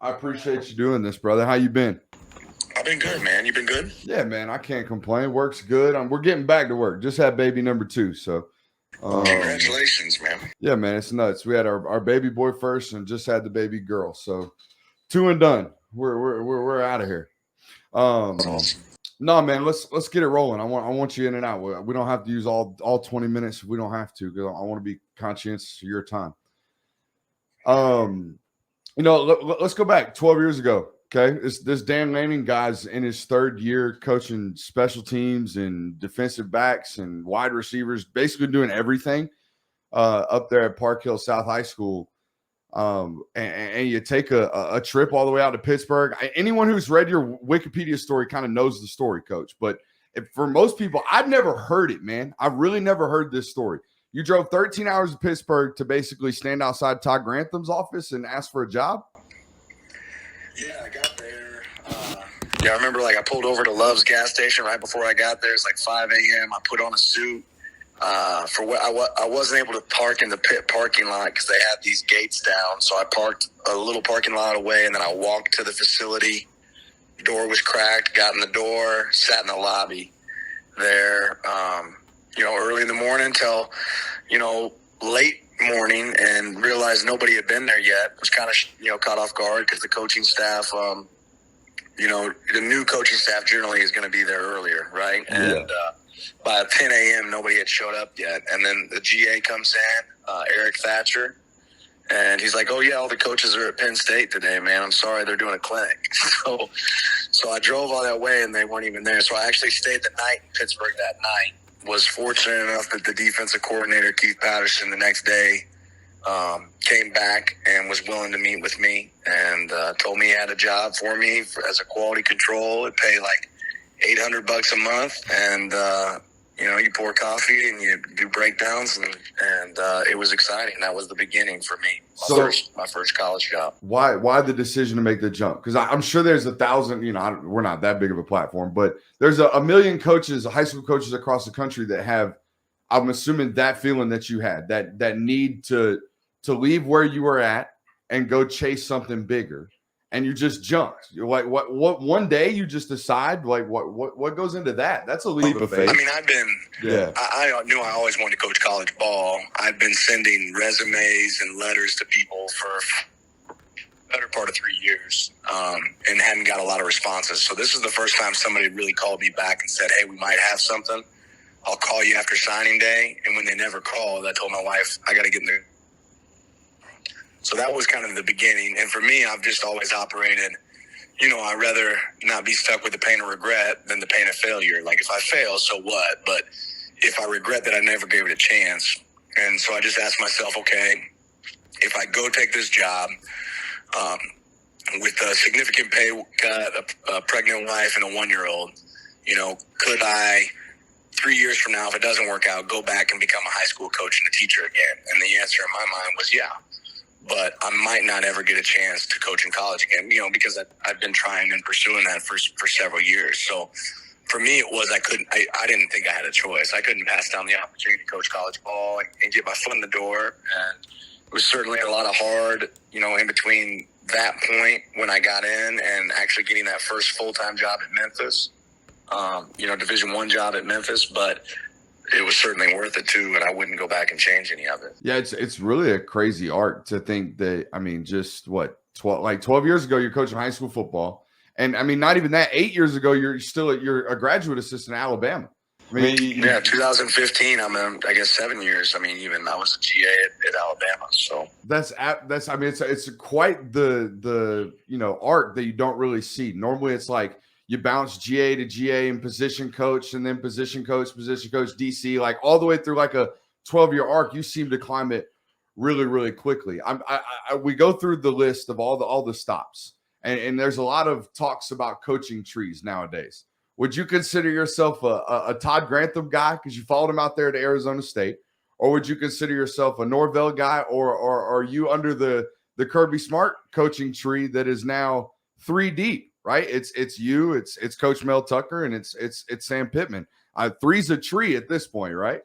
I appreciate you doing this, brother. How you been? I've been good, man. You been good? Yeah, man, I can't complain. Work's good. We're getting back to work. Just had baby number 2, so Congratulations, man. yeah, man, it's nuts. We had our baby boy first, and just had the baby girl. So 2 and done. We're out of here. That's Um, awesome. no, man, let's get it rolling. I want you in and out. We don't have to use all 20 minutes. We don't have to because I want to be conscientious of your time. Um, let's go back 12 years ago. Okay, this Dan Lanning guy's in his 3rd year coaching special teams and defensive backs and wide receivers, basically doing everything up there at Park Hill South High School. And you take a trip all the way out to Pittsburgh. Anyone who's read your Wikipedia story kind of knows the story, Coach. But for most people, I've never heard it, man. I've really never heard this story. You drove 13 hours to Pittsburgh to basically stand outside Todd Grantham's office and ask for a job? Yeah, I got there. I remember I pulled over to Love's gas station right before I got there. It's 5 a.m. I put on a suit. For what I wasn't able to park in the pit parking lot because they had these gates down. So I parked a little parking lot away, and then I walked to the facility. Door was cracked. Got in the door, sat in the lobby there. Early in the morning till late morning, and realized nobody had been there yet. Was kind of caught off guard because the coaching staff. The new coaching staff generally is going to be there earlier, right? Yeah. And by 10 a.m., nobody had showed up yet. And then the GA comes in, Eric Thatcher, and he's like, "Oh, yeah, all the coaches are at Penn State today, man. I'm sorry, they're doing a clinic." So I drove all that way, and they weren't even there. So I actually stayed the night in Pittsburgh that night. Was fortunate enough that the defensive coordinator, Keith Patterson, the next day came back and was willing to meet with me and told me he had a job for me as a quality control. It'd pay $800 a month, and you pour coffee and you do breakdowns, and it was exciting. That was the beginning for me. My first college job. Why the decision to make the jump? Because I'm sure there's 1,000. We're not that big of a platform, but there's a million coaches, high school coaches across the country that have. I'm assuming that feeling that you had, that need to leave where you were at and go chase something bigger. And you just jumped. You're like, what? One day you just decide, what goes into that? That's a leap of faith. I mean, I knew I always wanted to coach college ball. I've been sending resumes and letters to people for the better part of 3 years, and hadn't got a lot of responses. So this is the first time somebody really called me back and said, "Hey, we might have something. I'll call you after signing day." And when they never called, I told my wife, I got to get in there. So that was kind of the beginning. And for me, I've just always operated, I'd rather not be stuck with the pain of regret than the pain of failure. If I fail, so what? But if I regret that I never gave it a chance. And so I just asked myself, okay, if I go take this job with a significant pay cut, a pregnant wife, and a 1-year-old, could I, 3 years from now, if it doesn't work out, go back and become a high school coach and a teacher again? And the answer in my mind was yeah. But I might not ever get a chance to coach in college again, because I've been trying and pursuing that for several years. So for me, it was I didn't think I had a choice. I couldn't pass down the opportunity to coach college ball and get my foot in the door. And it was certainly a lot of hard, in between that point when I got in and actually getting that first full-time job at Memphis, Division I job at Memphis. But it was certainly worth it too, and I wouldn't go back and change any of it. Yeah, it's really a crazy arc to think that. I mean, just 12 years ago, you're coaching high school football, and I mean, not even that. 8 years ago, you're a graduate assistant at Alabama. I mean, 2015. I'm in, I guess 7 years. I mean, even I was a GA at Alabama. So that's. I mean, it's quite the arc that you don't really see. Normally, it's like you bounce GA to GA and position coach, and then position coach, DC, all the way through a 12-year arc. You seem to climb it really, really quickly. We go through the list of all the stops, and there's a lot of talks about coaching trees nowadays. Would you consider yourself a Todd Grantham guy because you followed him out there to Arizona State, or would you consider yourself a Norvell guy, or are you under the Kirby Smart coaching tree that is now 3 deep? Right, it's you, it's Coach Mel Tucker, and it's Sam Pittman. 3's a tree at this point, right?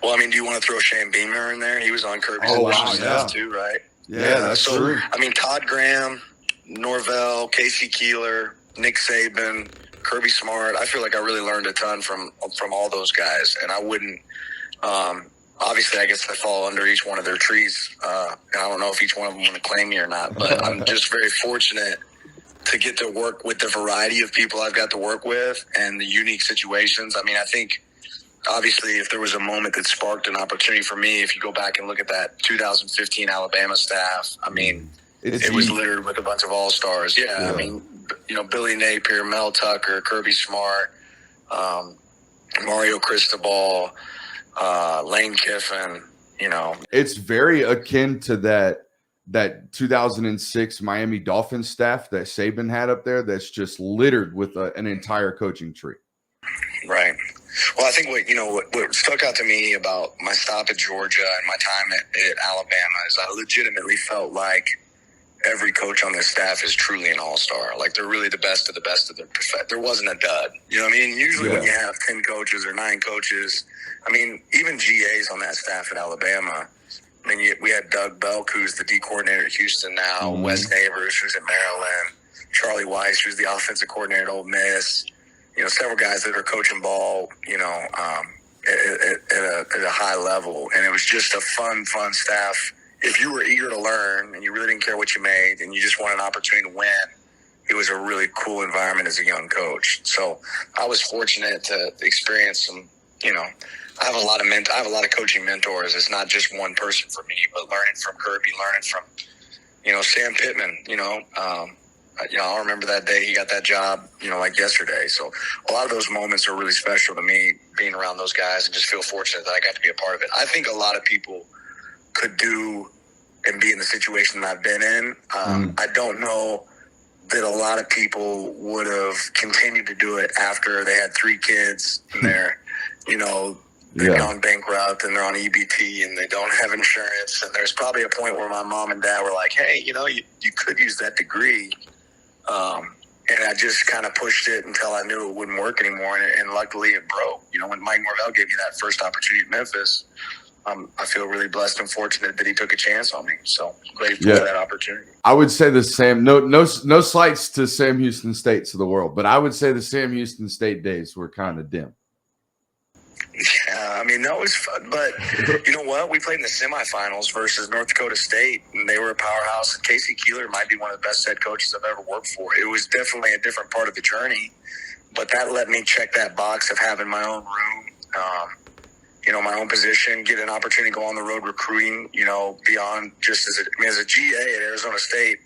Well, I mean, do you want to throw Shane Beamer in there? He was on Kirby's staff too, right? Yeah, that's true. I mean, Todd Graham, Norvell, Casey Keeler, Nick Saban, Kirby Smart. I feel like I really learned a ton from all those guys, and I wouldn't. Obviously, I guess I fall under each one of their trees. And I don't know if each one of them want to claim me or not, but I'm just very fortunate to get to work with the variety of people I've got to work with and the unique situations. I mean, I think obviously if there was a moment that sparked an opportunity for me, if you go back and look at that 2015 Alabama staff, I mean, it was littered with a bunch of all-stars. Yeah. I mean, Billy Napier, Mel Tucker, Kirby Smart, Mario Cristobal, Lane Kiffin, It's very akin to that 2006 Miami Dolphins staff that Saban had up there that's just littered with an entire coaching tree. Right. Well, I think what stuck out to me about my stop at Georgia and my time at Alabama is I legitimately felt like every coach on this staff is truly an all-star. Like they're really the best of their profession. There wasn't a dud. You know what I mean? Usually when you have 10 coaches or 9 coaches, I mean, even GAs on that staff at Alabama. I mean, we had Doug Belk, who's the D coordinator at Houston now, Wes Neighbors, who's at Maryland, Charlie Weiss, who's the offensive coordinator at Ole Miss, several guys that are coaching ball, at a high level. And it was just a fun staff. If you were eager to learn and you really didn't care what you made and you just wanted an opportunity to win, it was a really cool environment as a young coach. So I was fortunate to experience some, I have a lot of coaching mentors. It's not just one person for me, but learning from Kirby, learning from, Sam Pittman, I'll remember that day he got that job, like yesterday. So a lot of those moments are really special to me, being around those guys, and just feel fortunate that I got to be a part of it. I think a lot of people could do and be in the situation that I've been in. I don't know that a lot of people would have continued to do it after they had 3 kids and they've gone bankrupt and they're on EBT and they don't have insurance. And there's probably a point where my mom and dad were like, hey, you could use that degree. And I just kind of pushed it until I knew it wouldn't work anymore. And luckily it broke. When Mike Norvell gave me that first opportunity at Memphis, I feel really blessed and fortunate that he took a chance on me. So grateful for that opportunity. I would say the same. No slights to Sam Houston States of the world, but I would say the Sam Houston State days were kind of dim. Yeah, I mean, that was fun. But you know what? We played in the semifinals versus North Dakota State, and they were a powerhouse. Casey Keeler might be one of the best head coaches I've ever worked for. It was definitely a different part of the journey, but that let me check that box of having my own room, my own position, get an opportunity to go on the road recruiting, beyond just as a GA at Arizona State,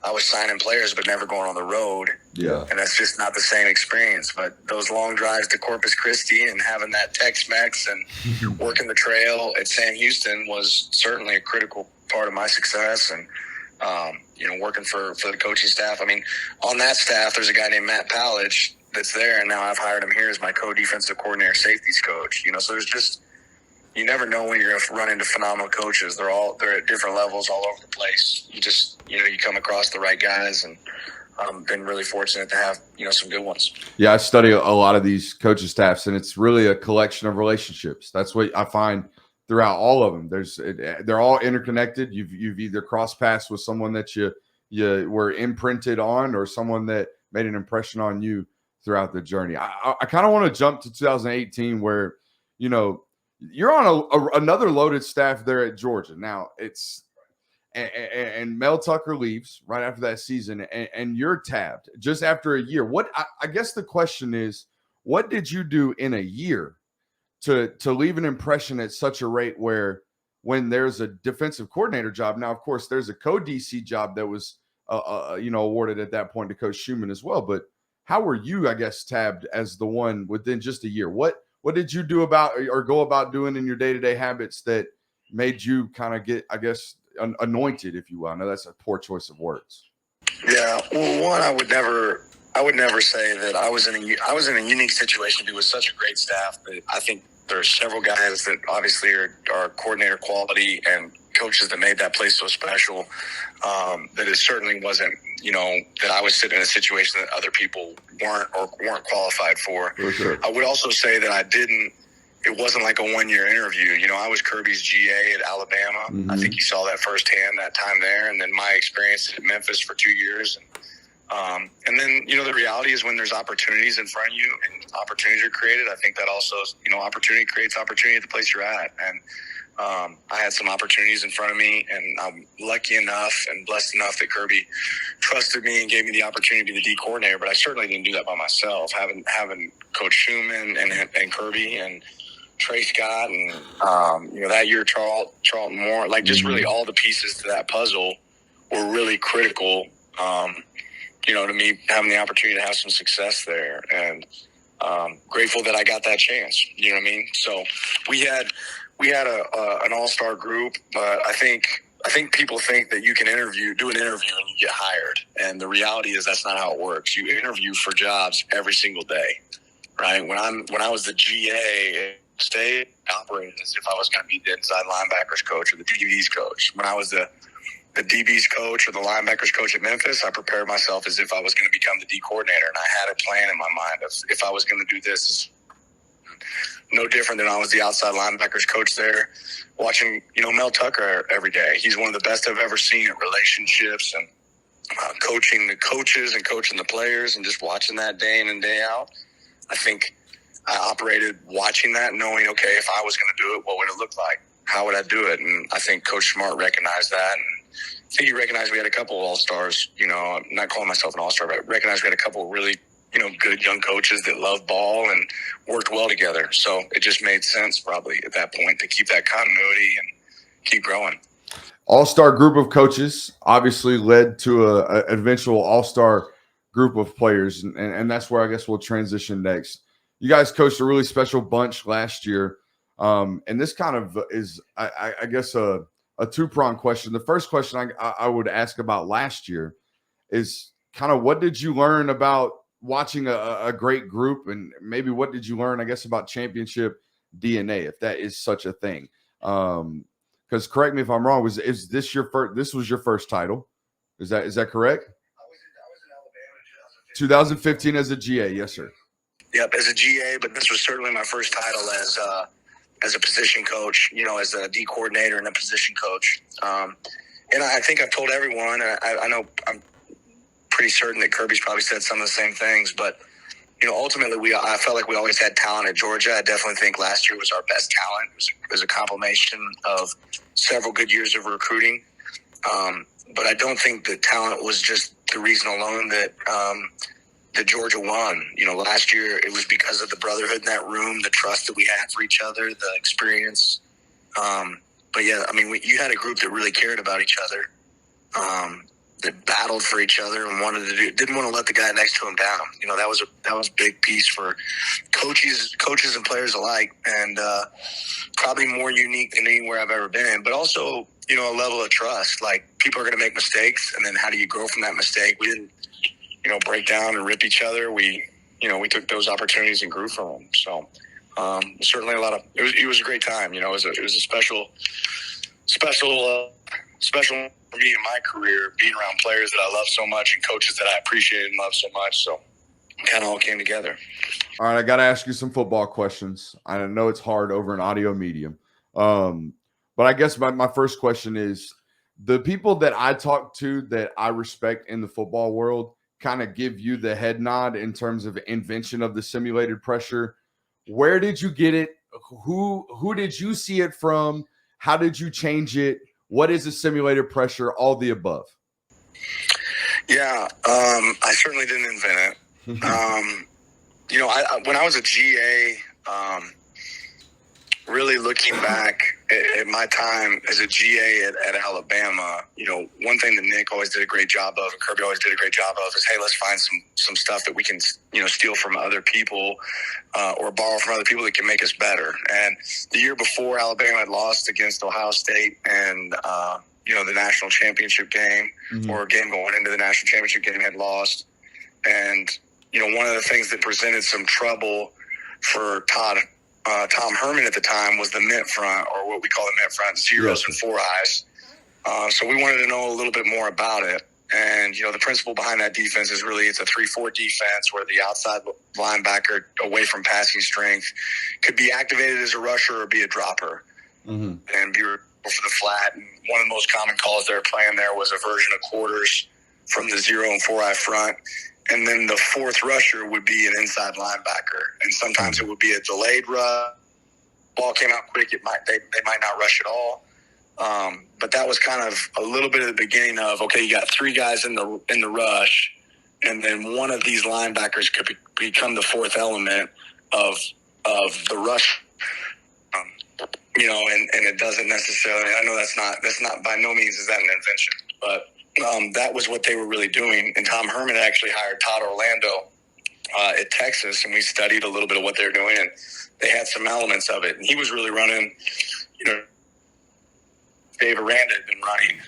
I was signing players but never going on the road. Yeah. And that's just not the same experience. But those long drives to Corpus Christi and having that Tex-Mex and working the trail at Sam Houston was certainly a critical part of my success. And, working for the coaching staff. I mean, on that staff, there's a guy named Matt Palage that's there, and now I've hired him here as my co-defensive coordinator, safeties coach. So there's just, you never know when you're going to run into phenomenal coaches. They're at different levels all over the place. You just, you come across the right guys, and been really fortunate to have, some good ones. Yeah, I study a lot of these coaching staffs, and it's really a collection of relationships. That's what I find throughout all of them. They're all interconnected. You've either crossed paths with someone that you were imprinted on, or someone that made an impression on you throughout the journey. I kind of want to jump to 2018 where, you're on another loaded staff there at Georgia. Now it's and Mel Tucker leaves right after that season, and you're tabbed just after a year. What I guess the question is, what did you do in a year to leave an impression at such a rate where when there's a defensive coordinator job, now of course there's a co-DC job that was awarded at that point to Coach Schumann as well, but how were you, I guess, tabbed as the one within just a year? What did you do about or go about doing in your day-to-day habits that made you kind of get, I guess, anointed, if you will? I know that's a poor choice of words. Yeah. Well, one, I would never say that I was in a unique situation to be with such a great staff. That I think there are several guys that obviously are coordinator quality and coaches that made that place so special. That it certainly wasn't, that I was sitting in a situation that other people weren't qualified for. For sure. I would also say that I didn't it wasn't like a 1-year interview. You know, I was Kirby's GA at Alabama. Mm-hmm. I think you saw that firsthand that time there. And then my experience at Memphis for 2 years. And then, you know, the reality is when there's opportunities in front of you and opportunities are created, I think that also, you know, opportunity creates opportunity at the place you're at. And I had some opportunities in front of me, and I'm lucky enough and blessed enough that Kirby trusted me and gave me the opportunity to be the D coordinator. But I certainly didn't do that by myself. Having Coach Schumann and Kirby and Trey Scott and you know, that year Charlton Moore, like just really all the pieces to that puzzle were really critical. You know, to me having the opportunity to have some success there, and grateful that I got that chance. You know what I mean? So we had an all-star group, but I think people think that you can do an interview and you get hired. And the reality is that's not how it works. You interview for jobs every single day, right? When I was the GA at State, I operated as if I was going to be the inside linebackers coach or the DBs coach. When I was the DBs coach or the linebackers coach at Memphis, I prepared myself as if I was going to become the D coordinator. And I had a plan in my mind of if I was going to do this, no different than I was the outside linebackers coach there, watching, you know, Mel Tucker every day. He's one of the best I've ever seen at relationships and coaching the coaches and coaching the players and just watching that day in and day out. I think I operated watching that, knowing, okay, if I was going to do it, what would it look like? How would I do it? And I think Coach Smart recognized that. And I think he recognized we had a couple of all-stars, you know, I'm not calling myself an all-star, but recognized we had a couple of really, you know, good young coaches that loved ball and worked well together. So it just made sense probably at that point to keep that continuity and keep growing. All-star group of coaches obviously led to a eventual all-star group of players. And that's where I guess we'll transition next. You guys coached a really special bunch last year. And this kind of is, I guess, a two-pronged question. The first question I would ask about last year is kind of what did you learn about watching a great group, and maybe what did you learn, I guess, about championship DNA, if that is such a thing? Because correct me if I'm wrong, is this your first? This was your first title? Is that correct? I was in Alabama in 2015 as a GA, yes, sir. Yep, as a GA, but this was certainly my first title as a position coach, you know, as a D coordinator and a position coach. And I think I've told everyone, and I know I'm pretty certain that Kirby's probably said some of the same things, but, you know, ultimately I felt like we always had talent at Georgia. I definitely think last year was our best talent. It was a combination of several good years of recruiting. But I don't think that talent was just the reason alone that Georgia won. You know, last year it was because of the brotherhood in that room, the trust that we had for each other, the experience. But yeah, I mean, you had a group that really cared about each other, that battled for each other and didn't want to let the guy next to him down. You know, that was a big piece for coaches and players alike, and probably more unique than anywhere I've ever been. But also, you know, a level of trust. Like, people are going to make mistakes, and then how do you grow from that mistake? We didn't, you know, break down and rip each other. We took those opportunities and grew from them. So certainly it was a great time. You know, it was a special for me in my career, being around players that I love so much and coaches that I appreciate and love so much. So it kind of all came together. All right, I got to ask you some football questions. I know it's hard over an audio medium. But I guess my first question is, the people that I talk to that I respect in the football world kind of give you the head nod in terms of invention of the simulated pressure. Where did you get it? Who did you see it from? How did you change it? What is a simulated pressure? All the above. Yeah, I certainly didn't invent it. You know, when I was a GA, really looking back at my time as a GA at Alabama, you know, one thing that Nick always did a great job of, and Kirby always did a great job of, is, hey, let's find some stuff that we can, you know, steal from other people or borrow from other people that can make us better. And the year before, Alabama had lost against Ohio State and, you know, the national championship game, or a game going into the national championship game, had lost. And, you know, one of the things that presented some trouble for Tom Herman at the time was the mint front, or what we call the mint front, zeros and four eyes. So we wanted to know a little bit more about it. And, the principle behind that defense is really it's a 3-4 defense where the outside linebacker away from passing strength could be activated as a rusher or be a dropper and be for the flat. And one of the most common calls they were playing there was a version of quarters from the 0 and 4 eye front. And then the fourth rusher would be an inside linebacker. And sometimes it would be a delayed rush. Ball came out quick. They might not rush at all. But that was kind of a little bit of the beginning of, okay, you got 3 guys in the rush, and then one of these linebackers could become the fourth element of the rush. And it doesn't necessarily, I know that's not by no means is that an invention, but that was what they were really doing. And Tom Herman actually hired Todd Orlando at Texas, and we studied a little bit of what they're doing, and they had some elements of it. And he was really running, Dave Aranda had been running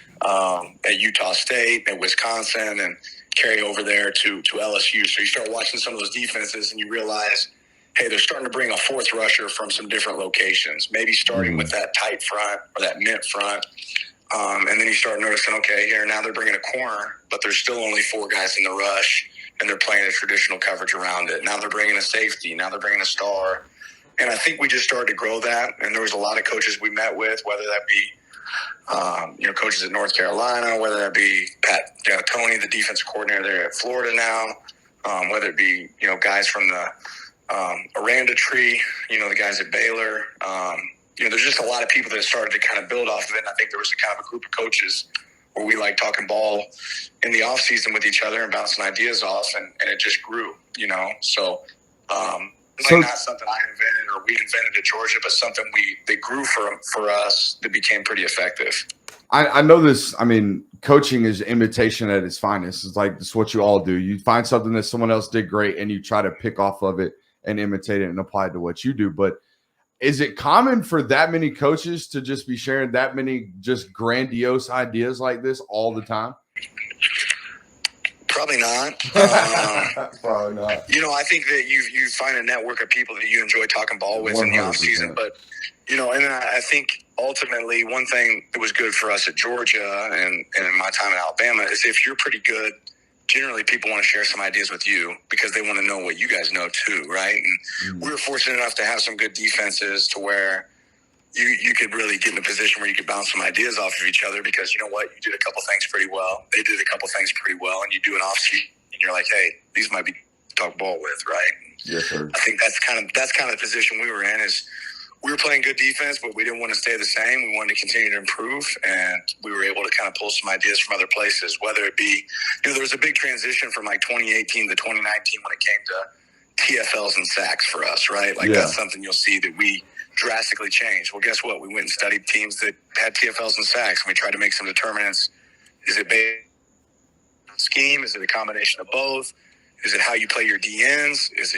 at Utah State, at Wisconsin, and carry over there to LSU. So you start watching some of those defenses, and you realize, hey, they're starting to bring a fourth rusher from some different locations, maybe starting with that tight front or that mid front. And then you start noticing, okay, here now they're bringing a corner, but there's still only 4 guys in the rush, and they're playing a traditional coverage around it. Now they're bringing a safety. Now they're bringing a star. And I think we just started to grow that. And there was a lot of coaches we met with, whether that be coaches at North Carolina, whether that be Pat Tony, the defensive coordinator there at Florida now, whether it be, guys from the Aranda tree, the guys at Baylor. There's just a lot of people that started to kind of build off of it. And I think there was a kind of a group of coaches where we like talking ball in the off season with each other and bouncing ideas off, and it just grew, So it's not something I invented or we invented at Georgia, but something that grew for us that became pretty effective. I know this. I mean, coaching is imitation at its finest. It's what you all do. You find something that someone else did great, and you try to pick off of it and imitate it and apply it to what you do. But is it common for that many coaches to just be sharing that many just grandiose ideas like this all the time? Probably not. Probably not. I think that you find a network of people that you enjoy talking ball with 100%. In the off season. But, and then I think ultimately one thing that was good for us at Georgia and in my time in Alabama is if you're pretty good, generally people want to share some ideas with you because they want to know what you guys know too, right? And we were fortunate enough to have some good defenses to where you could really get in a position where you could bounce some ideas off of each other because you know what? You did a couple things pretty well. They did a couple things pretty well, and you do an off-season, and you're like, hey, these might be talk ball with, right? Yes, sir. I think that's kind of the position we were in is we were playing good defense, but we didn't want to stay the same. We wanted to continue to improve, and we were able to kind of pull some ideas from other places, whether it be, there was a big transition from like 2018 to 2019 when it came to TFLs and sacks for us, right? That's something you'll see that we drastically changed. Well, guess what? We went and studied teams that had TFLs and sacks, and we tried to make some determinants. Is it based on scheme? Is it a combination of both? Is it how you play your DNs? Is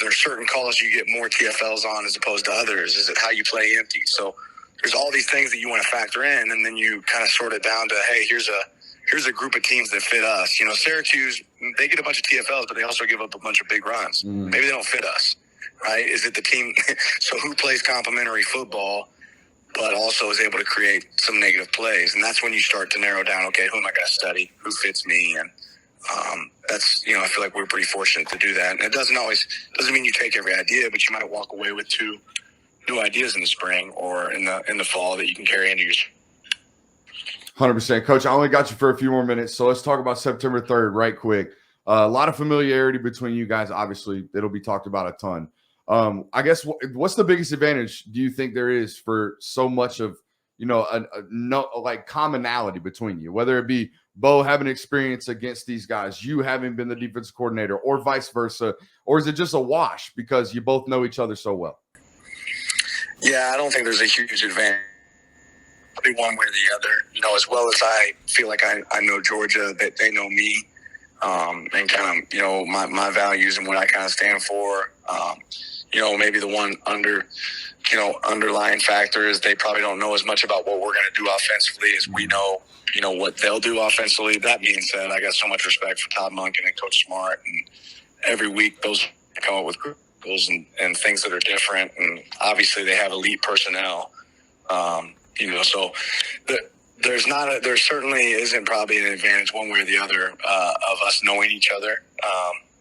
there certain calls you get more TFLs on as opposed to others? Is it how you play empty? So there's all these things that you want to factor in, and then you kind of sort it down to, hey, here's a group of teams that fit us. Syracuse, they get a bunch of TFLs, but they also give up a bunch of big runs. Maybe they don't fit us, right? Is it the team? So who plays complementary football, but also is able to create some negative plays? And that's when you start to narrow down, okay, who am I going to study? Who fits me? And that's, I feel like we're pretty fortunate to do that. And it doesn't mean you take every idea, but you might walk away with 2 new ideas in the spring or in the fall that you can carry into your 100%. Coach, I only got you for a few more minutes, so let's talk about September 3rd right quick. A lot of familiarity between you guys. Obviously, it'll be talked about a ton. I guess what's the biggest advantage do you think there is for so much of, commonality between you, whether it be Bo having experience against these guys, you having been the defensive coordinator, or vice versa, or is it just a wash because you both know each other so well? Yeah, I don't think there's a huge advantage. Probably one way or the other. As well as I feel like I know Georgia, that they know me, and kind of, my values and what I kind of stand for. Maybe the one underlying factor is they probably don't know as much about what we're going to do offensively as we know, what they'll do offensively. That being said, I got so much respect for Todd Monken and Coach Smart, and every week those come up with goals and things that are different. And obviously they have elite personnel. So There certainly isn't probably an advantage one way or the other of us knowing each other.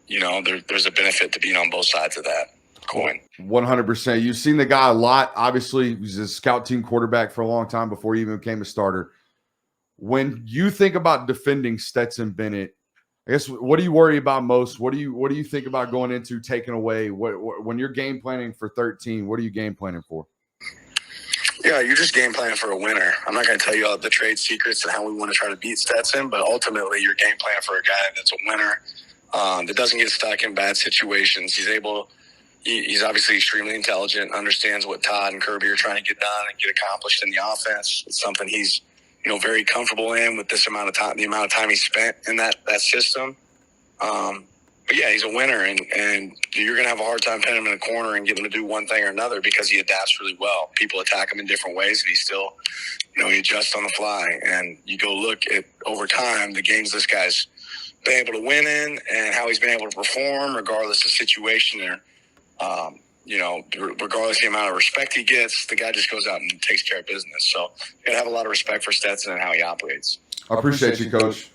There's a benefit to being on both sides of that coin. 100%. You've seen the guy a lot. Obviously, he was a scout team quarterback for a long time before he even became a starter. When you think about defending Stetson Bennett, I guess, what do you worry about most? What do you think about going into taking away? When you're game planning for 13, what are you game planning for? Yeah, you're just game planning for a winner. I'm not going to tell you all the trade secrets and how we want to try to beat Stetson, but ultimately you're game planning for a guy that's a winner, that doesn't get stuck in bad situations. He's obviously extremely intelligent, understands what Todd and Kirby are trying to get done and get accomplished in the offense. It's something he's very comfortable in with this amount of time, the amount of time he spent in that system. But yeah, he's a winner, and you're going to have a hard time pinning him in a corner and getting him to do one thing or another because he adapts really well. People attack him in different ways, and he still, he adjusts on the fly. And you go look at, over time, the games this guy's been able to win in and how he's been able to perform regardless of situation or, regardless of the amount of respect he gets, the guy just goes out and takes care of business. So you got to have a lot of respect for Stetson and how he operates. I appreciate you, Coach.